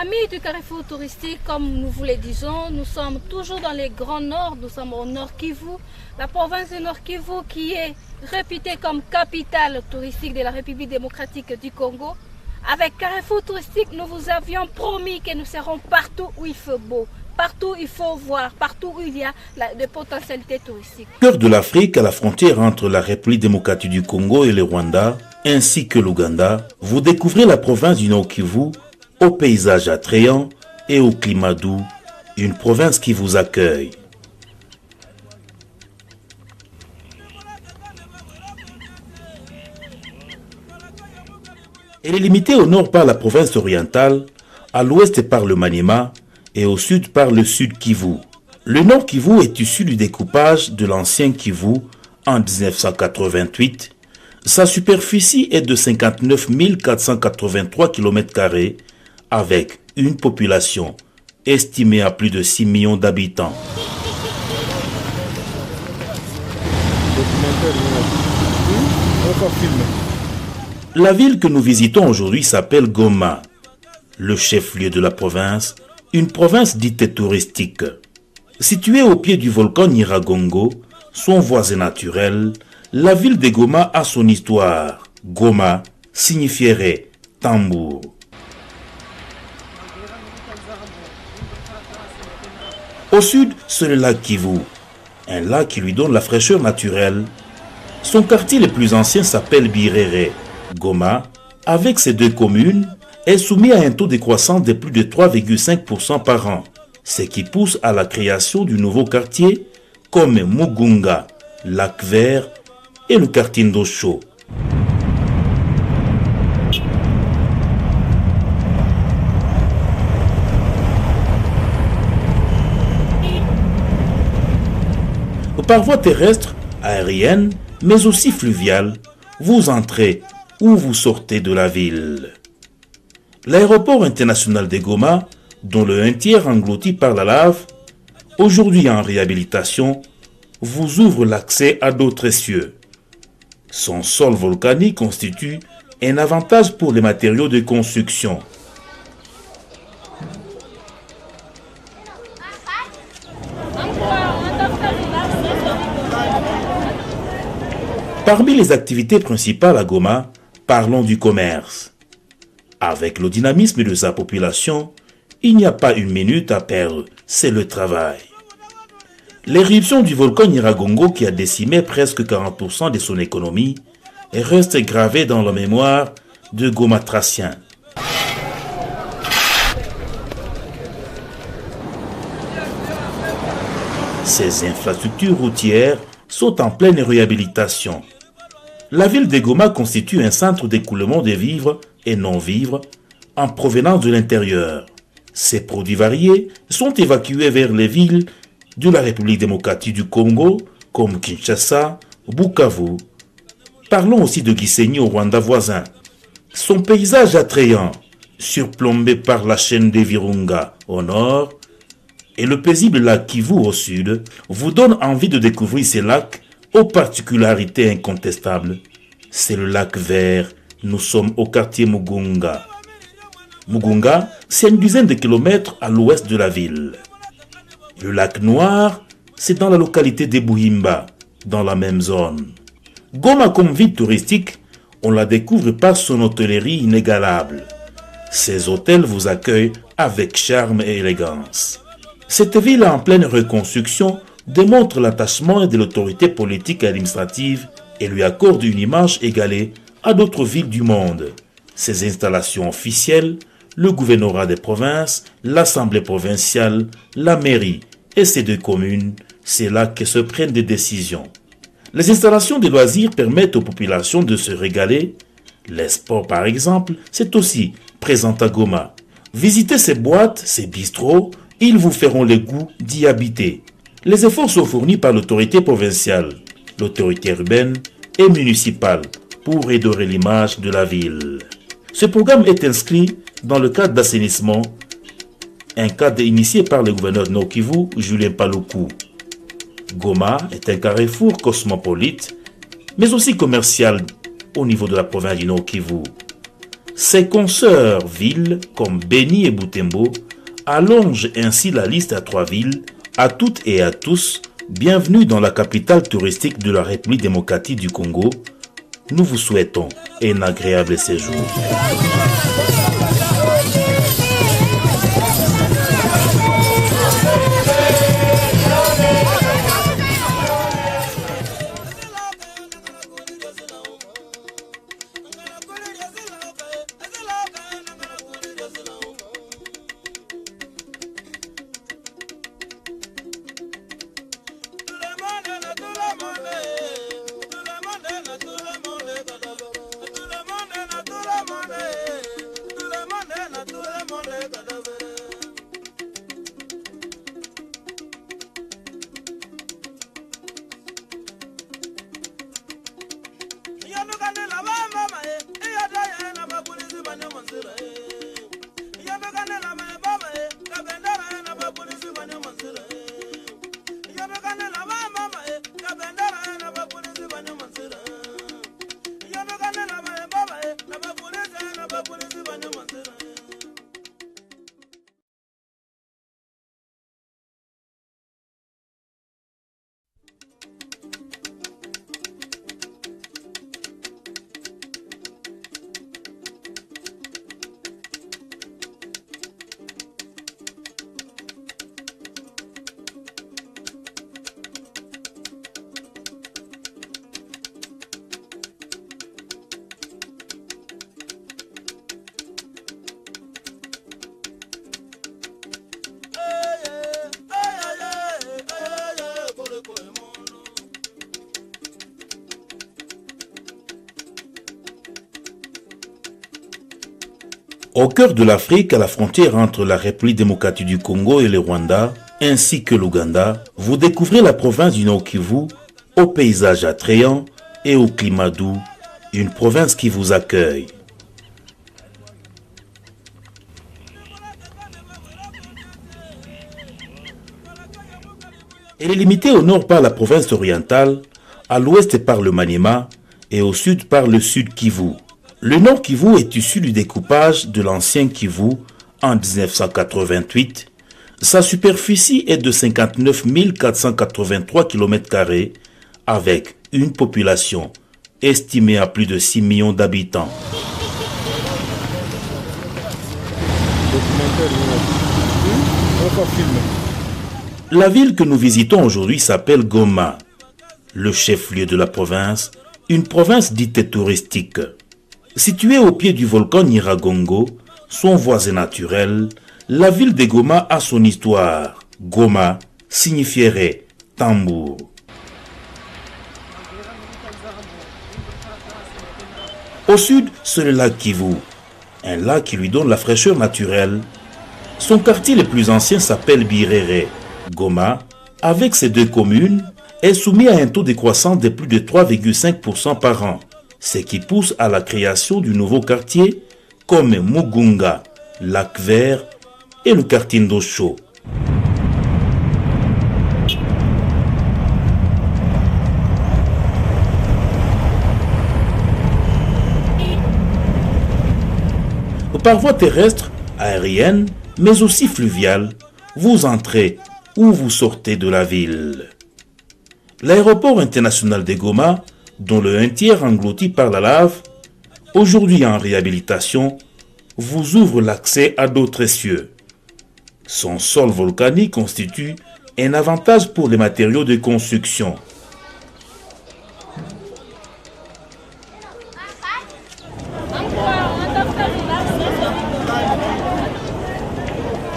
Amis du carrefour touristique, comme nous vous le disons, nous sommes toujours dans les Grands Nord, nous sommes au Nord Kivu, la province du Nord Kivu qui est réputée comme capitale touristique de la République démocratique du Congo. Avec Carrefour touristique, nous vous avions promis que nous serons partout où il fait beau, partout où il faut voir, partout où il y a des potentialités touristiques. Au cœur de l'Afrique, à la frontière entre la République démocratique du Congo et le Rwanda, ainsi que l'Ouganda, vous découvrez la province du Nord Kivu, au paysage attrayant et au climat doux, une province qui vous accueille. Elle est limitée au nord par la province orientale, à l'ouest par le Maniema et au sud par le sud Kivu. Le nord Kivu est issu du découpage de l'ancien Kivu en 1988. Sa superficie est de 59 483 km² avec une population estimée à plus de 6 millions d'habitants. La ville que nous visitons aujourd'hui s'appelle Goma, le chef-lieu de la province, une province dite touristique. Située au pied du volcan Nyiragongo, son voisin naturel, la ville de Goma a son histoire. Goma signifierait tambour. Au sud, c'est le lac Kivu, un lac qui lui donne la fraîcheur naturelle. Son quartier le plus ancien s'appelle Birere. Goma, avec ses deux communes, est soumis à un taux de croissance de plus de 3,5% par an, ce qui pousse à la création du nouveau quartier comme Mugunga, Lac Vert et le quartier Ndosho. Par voie terrestre, aérienne, mais aussi fluviale, vous entrez ou vous sortez de la ville. L'aéroport international de Goma, dont le 1/3 englouti par la lave, aujourd'hui en réhabilitation, vous ouvre l'accès à d'autres cieux. Son sol volcanique constitue un avantage pour les matériaux de construction. Parmi les activités principales à Goma, parlons du commerce. Avec le dynamisme de sa population, il n'y a pas une minute à perdre, c'est le travail. L'éruption du volcan Nyiragongo qui a décimé presque 40% de son économie reste gravée dans la mémoire de Gomatraciens. Ces infrastructures routières sont en pleine réhabilitation. La ville de Goma constitue un centre d'écoulement de vivres et non-vivres en provenance de l'intérieur. Ces produits variés sont évacués vers les villes de la République démocratique du Congo comme Kinshasa, Bukavu. Parlons aussi de Gisenyi au Rwanda voisin. Son paysage attrayant, surplombé par la chaîne des Virunga au nord et le paisible lac Kivu au sud, vous donne envie de découvrir ces lacs aux particularités incontestables. C'est le lac Vert. Nous sommes au quartier Mugunga. Mugunga, c'est une dizaine de kilomètres à l'ouest de la ville. Le lac Noir, c'est dans la localité de Buhimba, dans la même zone. Goma comme ville touristique, on la découvre par son hôtellerie inégalable. Ces hôtels vous accueillent avec charme et élégance. Cette ville en pleine reconstruction démontre l'attachement de l'autorité politique et administrative et lui accorde une image égalée à d'autres villes du monde. Ses installations officielles, le gouvernorat des provinces, l'assemblée provinciale, la mairie et ses deux communes, c'est là que se prennent des décisions. Les installations de loisirs permettent aux populations de se régaler. Les sports par exemple, c'est aussi présent à Goma. Visitez ces boîtes, ces bistrots, ils vous feront le goût d'y habiter. Les efforts sont fournis par l'autorité provinciale, l'autorité urbaine et municipale pour redorer l'image de la ville. Ce programme est inscrit dans le cadre d'assainissement, un cadre initié par le gouverneur de Nord Kivu, Julien Paluku. Goma est un carrefour cosmopolite, mais aussi commercial au niveau de la province du Nord Kivu. Ses consoeurs villes comme Beni et Butembo allongent ainsi la liste à 3 villes. À toutes et à tous, bienvenue dans la capitale touristique de la République démocratique du Congo. Nous vous souhaitons un agréable séjour. Au cœur de l'Afrique, à la frontière entre la République démocratique du Congo et le Rwanda, ainsi que l'Ouganda, vous découvrez la province du Nord-Kivu, au paysage attrayant et au climat doux, une province qui vous accueille. Elle est limitée au nord par la province orientale, à l'ouest par le Maniema et au sud par le sud Kivu. Le Nord Kivu est issu du découpage de l'ancien Kivu en 1988. Sa superficie est de 59 483 km² avec une population estimée à plus de 6 millions d'habitants. La ville que nous visitons aujourd'hui s'appelle Goma, le chef-lieu de la province, une province dite touristique. Située au pied du volcan Nyiragongo, son voisin naturel, la ville de Goma a son histoire. Goma signifierait tambour. Au sud, c'est le lac Kivu, un lac qui lui donne la fraîcheur naturelle. Son quartier le plus ancien s'appelle Birere. Goma, avec ses 2 communes, est soumis à un taux de croissance de plus de 3,5% par an, ce qui pousse à la création du nouveau quartier comme Mugunga, Lac Vert et le quartier Ndosho. Par voie terrestre, aérienne, mais aussi fluviale, vous entrez ou vous sortez de la ville. L'aéroport international de Goma, dont le 1/3 englouti par la lave, aujourd'hui en réhabilitation, vous ouvre l'accès à d'autres cieux. Son sol volcanique constitue un avantage pour les matériaux de construction.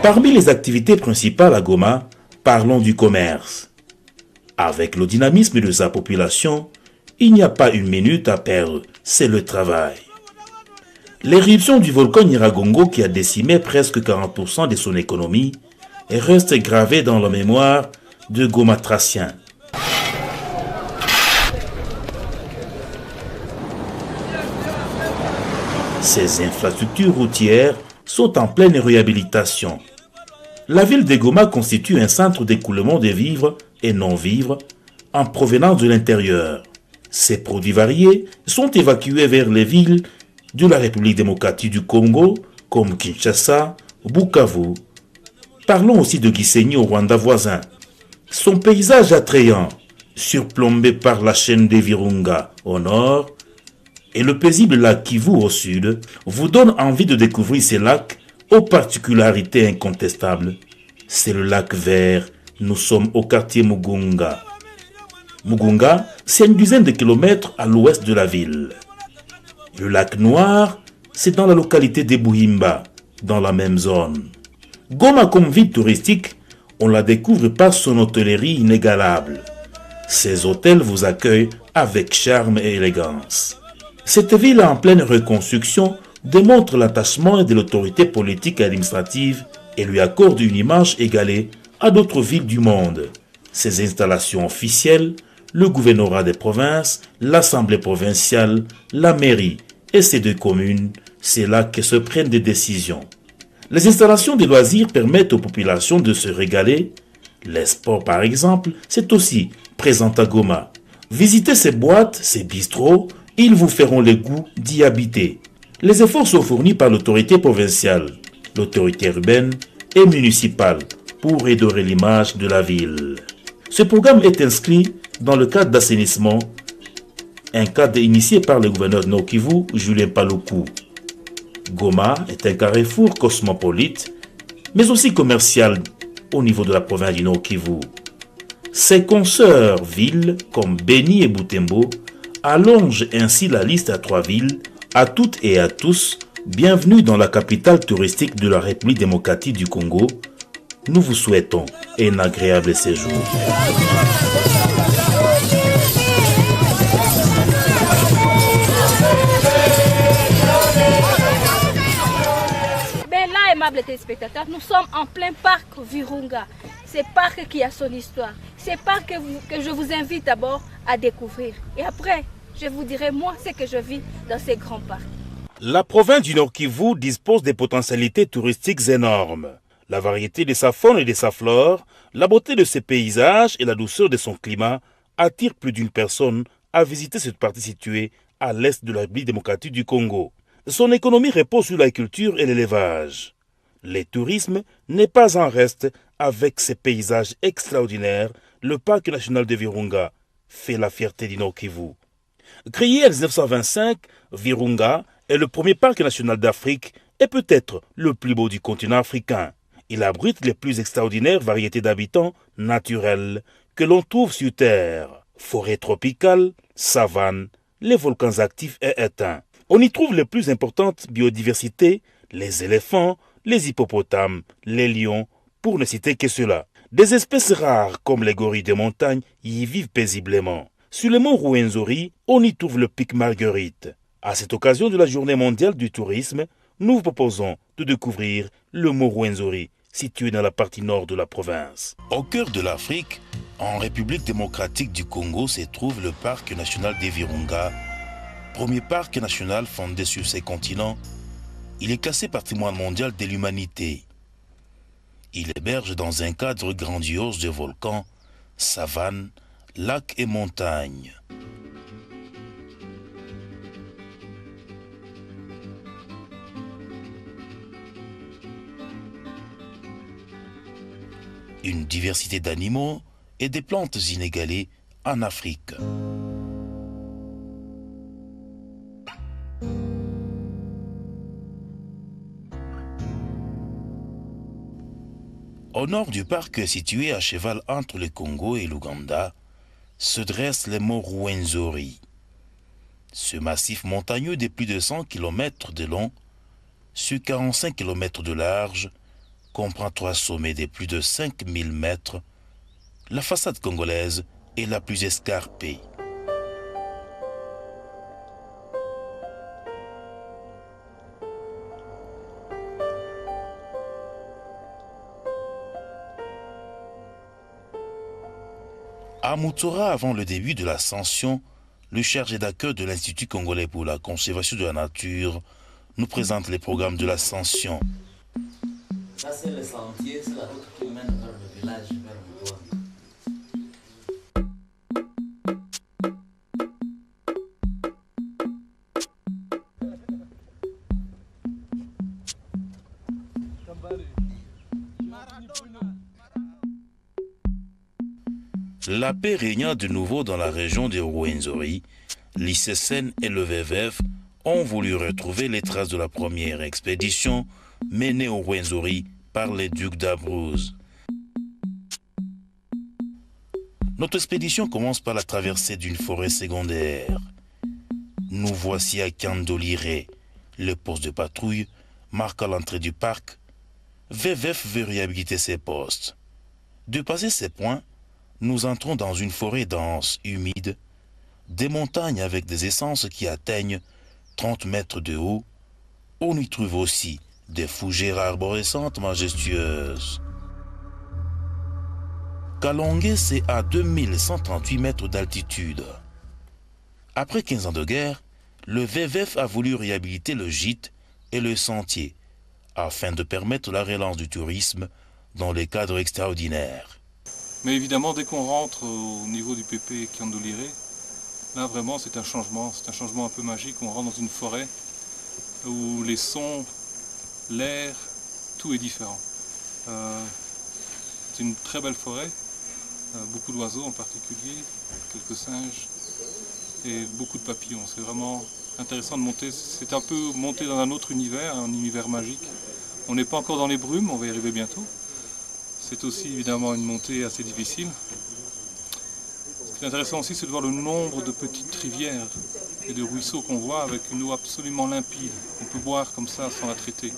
Parmi les activités principales à Goma, parlons du commerce. Avec le dynamisme de sa population, il n'y a pas une minute à perdre, c'est le travail. L'éruption du volcan Nyiragongo qui a décimé presque 40% de son économie reste gravée dans la mémoire de Gomatraciens. Ces infrastructures routières sont en pleine réhabilitation. La ville de Goma constitue un centre d'écoulement de vivres et non-vivres en provenance de l'intérieur. Ces produits variés sont évacués vers les villes de la République démocratique du Congo, comme Kinshasa, Bukavu. Parlons aussi de Gisenyi au Rwanda voisin. Son paysage attrayant, surplombé par la chaîne des Virunga au nord et le paisible lac Kivu au sud, vous donne envie de découvrir ces lacs aux particularités incontestables. C'est le lac vert. Nous sommes au quartier Mugunga. Mugunga, c'est une dizaine de kilomètres à l'ouest de la ville. Le lac Noir, c'est dans la localité de Buhimba, dans la même zone. Goma comme ville touristique, on la découvre par son hôtellerie inégalable. Ces hôtels vous accueillent avec charme et élégance. Cette ville en pleine reconstruction démontre l'attachement de l'autorité politique et administrative et lui accorde une image égalée à d'autres villes du monde. Ses installations officielles, le gouvernorat des provinces, l'assemblée provinciale, la mairie et ses deux communes, c'est là que se prennent des décisions. Les installations de loisirs permettent aux populations de se régaler. Les sports par exemple, c'est aussi présent à Goma. Visitez ces boîtes, ces bistrots, ils vous feront le goût d'y habiter. Les efforts sont fournis par l'autorité provinciale, l'autorité urbaine et municipale pour redorer l'image de la ville. Ce programme est inscrit dans le cadre d'assainissement, un cadre initié par le gouverneur de Nord Kivu, Julien Paluku. Goma est un carrefour cosmopolite, mais aussi commercial au niveau de la province du Nord Kivu. Ses consoeurs villes comme Beni et Butembo allongent ainsi la liste à 3 villes, à toutes et à tous. Bienvenue dans la capitale touristique de la République démocratique du Congo. Nous vous souhaitons un agréable séjour. Ben là, aimables téléspectateurs, nous sommes en plein parc Virunga. C'est parc qui a son histoire. C'est parc que je vous invite d'abord à découvrir. Et après, je vous dirai moi ce que je vis dans ces grands parcs. La province du Nord Kivu dispose des potentialités touristiques énormes. La variété de sa faune et de sa flore, la beauté de ses paysages et la douceur de son climat attirent plus d'une personne à visiter cette partie située à l'est de la République démocratique du Congo. Son économie repose sur la culture et l'élevage. Le tourisme n'est pas en reste avec ses paysages extraordinaires. Le parc national de Virunga fait la fierté du Nord Kivu. Créé en 1925, Virunga est le premier parc national d'Afrique et peut-être le plus beau du continent africain. Il abrite les plus extraordinaires variétés d'habitants naturels que l'on trouve sur Terre. Forêts tropicales, savanes, les volcans actifs et éteints. On y trouve les plus importantes biodiversités, les éléphants, les hippopotames, les lions, pour ne citer que cela. Des espèces rares comme les gorilles de montagne y vivent paisiblement. Sur le mont Rwenzori, on y trouve le pic Marguerite. À cette occasion de la Journée mondiale du tourisme, nous vous proposons de découvrir le mont Rwenzori, situé dans la partie nord de la province. Au cœur de l'Afrique, en République démocratique du Congo, se trouve le parc national des Virunga, premier parc national fondé sur ces continents. Il est classé patrimoine mondial de l'humanité. Il héberge dans un cadre grandiose de volcans, savanes, lacs et montagnes. Une diversité d'animaux et des plantes inégalées en Afrique. Au nord du parc, situé à cheval entre le Congo et l'Ouganda, se dresse le mont Rwenzori. Ce massif montagneux de plus de 100 km de long, sur 45 km de large, comprend 3 sommets de plus de 5000 mètres. La façade congolaise est la plus escarpée. À Moutsora, avant le début de l'ascension, le chargé d'accueil de l'Institut congolais pour la conservation de la nature nous présente les programmes de l'ascension. Ça, c'est le sentier, c'est la route qui mène vers le village, vers Moutoua. La paix régna de nouveau dans la région de Rwenzori. L'ICSN et le VVF ont voulu retrouver les traces de la première expédition menée au Rwenzori par les ducs d'Abruzes. Notre expédition commence par la traversée d'une forêt secondaire. Nous voici à Kiandolire, le poste de patrouille marquant l'entrée du parc. VVF veut réhabiliter ses postes. De passer ces points, nous entrons dans une forêt dense, humide, des montagnes avec des essences qui atteignent 30 mètres de haut. On y trouve aussi des fougères arborescentes majestueuses. Kalonge, c'est à 2138 mètres d'altitude. Après 15 ans de guerre, le VVF a voulu réhabiliter le gîte et le sentier afin de permettre la relance du tourisme dans les cadres extraordinaires. Mais évidemment, dès qu'on rentre au niveau du PP Kiandolire, là vraiment c'est un changement un peu magique. On rentre dans une forêt où les sons, l'air, tout est différent. C'est une très belle forêt, beaucoup d'oiseaux en particulier, quelques singes et beaucoup de papillons. C'est vraiment intéressant de monter, c'est un peu monter dans un autre univers, un univers magique. On n'est pas encore dans les brumes, on va y arriver bientôt. C'est aussi évidemment une montée assez difficile. Ce qui est intéressant aussi, c'est de voir le nombre de petites rivières et de ruisseaux qu'on voit avec une eau absolument limpide. On peut boire comme ça sans la traiter.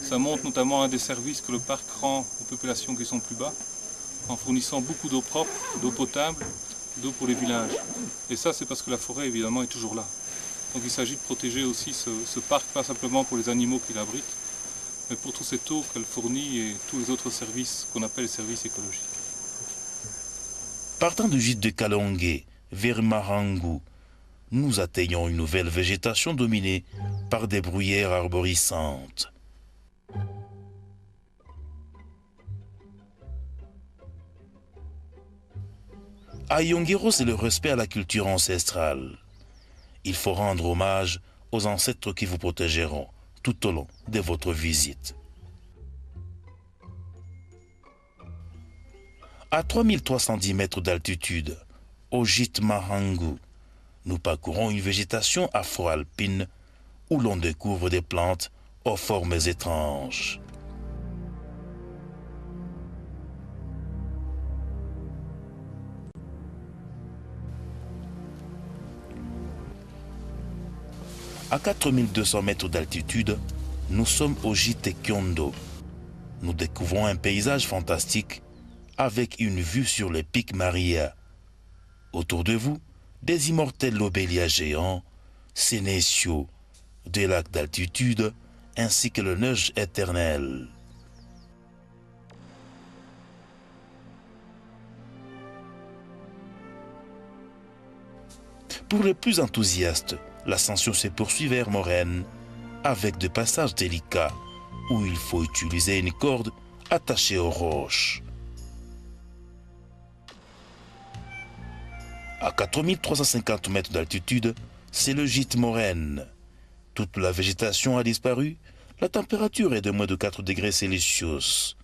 Ça montre notamment un des services que le parc rend aux populations qui sont plus bas, en fournissant beaucoup d'eau propre, d'eau potable, d'eau pour les villages. Et ça, c'est parce que la forêt, évidemment, est toujours là. Donc il s'agit de protéger aussi ce parc, pas simplement pour les animaux qui l'abritent, mais pour toute cette eau qu'elle fournit et tous les autres services qu'on appelle les services écologiques. Partant du gîte de Kalonge vers Marangu, nous atteignons une nouvelle végétation dominée par des bruyères arborescentes. À Yongiro, c'est le respect à la culture ancestrale. Il faut rendre hommage aux ancêtres qui vous protégeront tout au long de votre visite. À 3310 mètres d'altitude, au gîte Marangu, nous parcourons une végétation afro-alpine où l'on découvre des plantes aux formes étranges. À 4200 mètres d'altitude, nous sommes au gîte Kyondo. Nous découvrons un paysage fantastique avec une vue sur les pics Maria. Autour de vous, des immortels lobélias géants, sénétiaux, des lacs d'altitude ainsi que le neige éternel. Pour les plus enthousiastes, l'ascension se poursuit vers Morène avec des passages délicats où il faut utiliser une corde attachée aux roches. À 4350 mètres d'altitude, c'est le gîte Morène. Toute la végétation a disparu, la température est de moins de 4 degrés Celsius.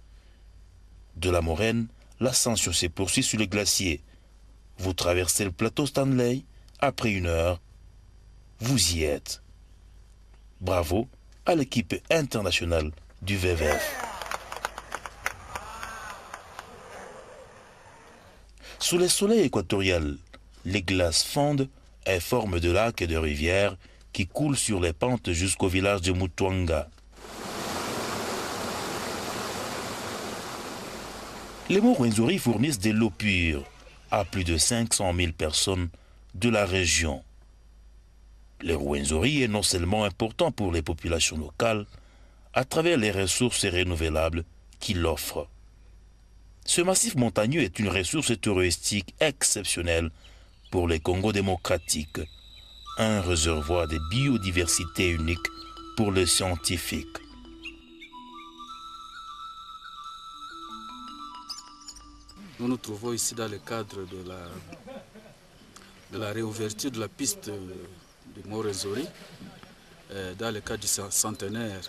De la Morène, l'ascension se poursuit sur le glacier. Vous traversez le plateau Stanley, après 1 heure, vous y êtes. Bravo à l'équipe internationale du VVF. Sous le soleil équatorial, les glaces fondent et forment de lacs et de rivières qui coulent sur les pentes jusqu'au village de Mutwanga. Les monts Rwenzori fournissent de l'eau pure à plus de 500 000 personnes de la région. Le Rwenzori est non seulement important pour les populations locales, à travers les ressources renouvelables qu'il offre. Ce massif montagneux est une ressource touristique exceptionnelle pour le Congo démocratique, un réservoir de biodiversité unique pour les scientifiques. Nous nous trouvons ici dans le cadre de la réouverture de la piste du Mont Rwenzori, dans le cadre du centenaire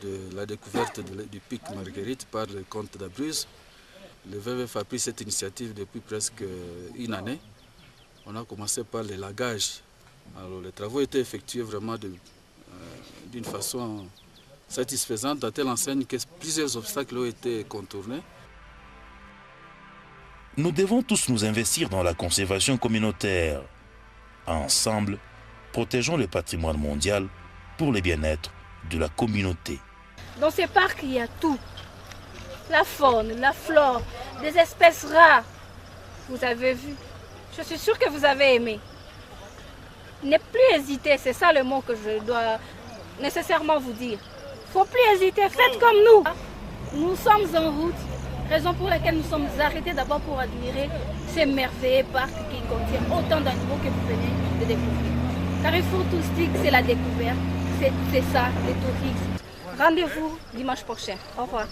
de la découverte du pic Marguerite par le comte d'Abruzes. Le WWF a pris cette initiative depuis presque une année. On a commencé par l'élagage. Alors les travaux étaient effectués vraiment d'une façon satisfaisante, à telle enseigne que plusieurs obstacles ont été contournés. Nous devons tous nous investir dans la conservation communautaire. Ensemble, protégeons le patrimoine mondial pour le bien-être de la communauté. Dans ces parcs, il y a tout. La faune, la flore, des espèces rares. Vous avez vu. Je suis sûre que vous avez aimé. Ne plus hésiter, c'est ça le mot que je dois nécessairement vous dire. Il ne faut plus hésiter, faites comme nous. Nous sommes en route, raison pour laquelle nous sommes arrêtés d'abord pour admirer ces merveilleux parcs qui contiennent autant d'animaux que vous venez de découvrir. Carrefour touristique, c'est la découverte, c'est ça, le tourisme. Rendez-vous dimanche prochain. Au revoir.